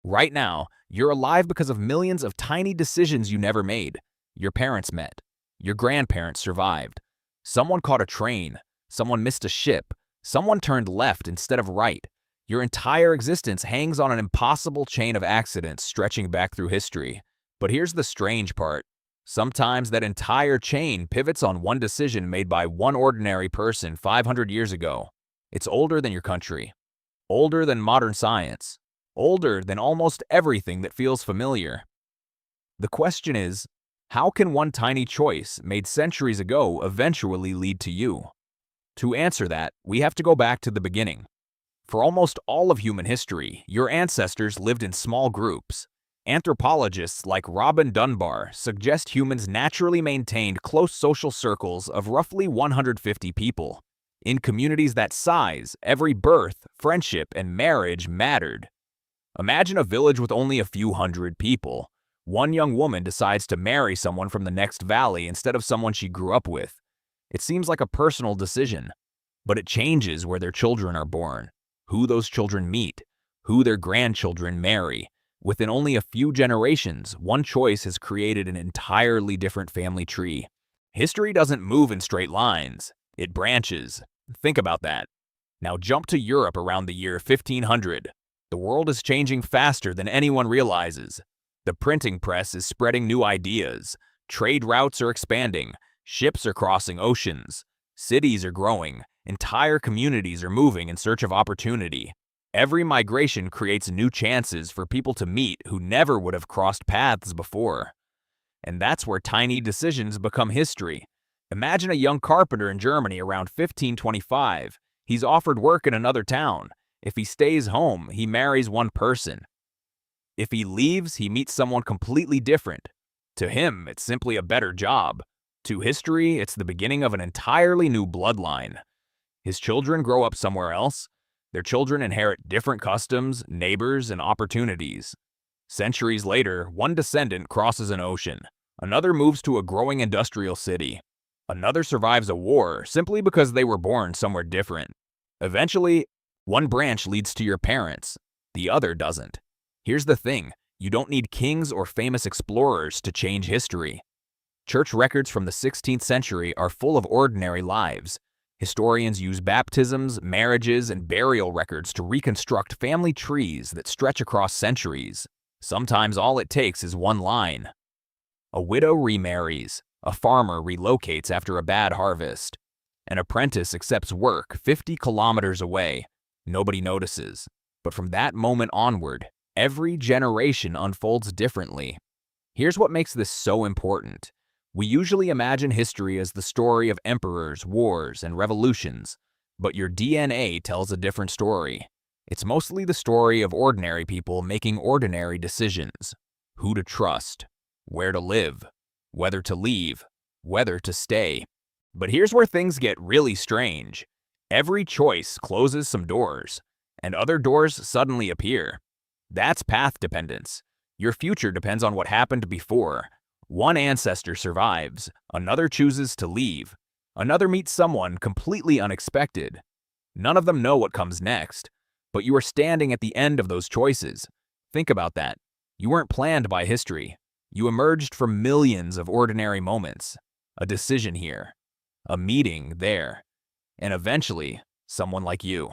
Right now, you're alive because of millions of tiny decisions you never made. Your parents met. Your grandparents survived. Someone caught a train. Someone missed a ship. Someone turned left instead of right. Your entire existence hangs on an impossible chain of accidents stretching back through history. But here's the strange part. Sometimes that entire chain pivots on one decision made by one ordinary person 500 years ago. It's older than your country, older than modern science, older than almost everything that feels familiar. The question is, how can one tiny choice made centuries ago eventually lead to you? To answer that, we have to go back to the beginning. For almost all of human history, your ancestors lived in small groups. Anthropologists like Robin Dunbar suggest humans naturally maintained close social circles of roughly 150 people. In communities that size, every birth, friendship, and marriage mattered. Imagine a village with only a few hundred people. One young woman decides to marry someone from the next valley instead of someone she grew up with. It seems like a personal decision, but it changes where their children are born, who those children meet, who their grandchildren marry. Within only a few generations, one choice has created an entirely different family tree. History doesn't move in straight lines. It branches. Think about that. Now jump to Europe around the year 1500. The world is changing faster than anyone realizes. The printing press is spreading new ideas. Trade routes are expanding. Ships are crossing oceans. Cities are growing. Entire communities are moving in search of opportunity. Every migration creates new chances for people to meet who never would have crossed paths before. And that's where tiny decisions become history. Imagine a young carpenter in Germany around 1525. He's offered work in another town. If he stays home, he marries one person. If he leaves, he meets someone completely different. To him, it's simply a better job. To history, it's the beginning of an entirely new bloodline. His children grow up somewhere else. Their children inherit different customs, neighbors, and opportunities. Centuries later, one descendant crosses an ocean. Another moves to a growing industrial city. Another survives a war simply because they were born somewhere different. Eventually, one branch leads to your parents. The other doesn't. Here's the thing. You don't need kings or famous explorers to change history. Church records from the 16th century are full of ordinary lives. Historians use baptisms, marriages, and burial records to reconstruct family trees that stretch across centuries. Sometimes all it takes is one line. A widow remarries. A farmer relocates after a bad harvest. An apprentice accepts work 50 kilometers away. Nobody notices. But from that moment onward, every generation unfolds differently. Here's what makes this so important. We usually imagine history as the story of emperors, wars, and revolutions, but your DNA tells a different story. It's mostly the story of ordinary people making ordinary decisions. Who to trust, where to live, whether to leave, whether to stay. But here's where things get really strange. Every choice closes some doors, and other doors suddenly appear. That's path dependence. Your future depends on what happened before. One ancestor survives, another chooses to leave, another meets someone completely unexpected. None of them know what comes next, but you are standing at the end of those choices. Think about that. You weren't planned by history. You emerged from millions of ordinary moments. A decision here, a meeting there, and eventually, someone like you.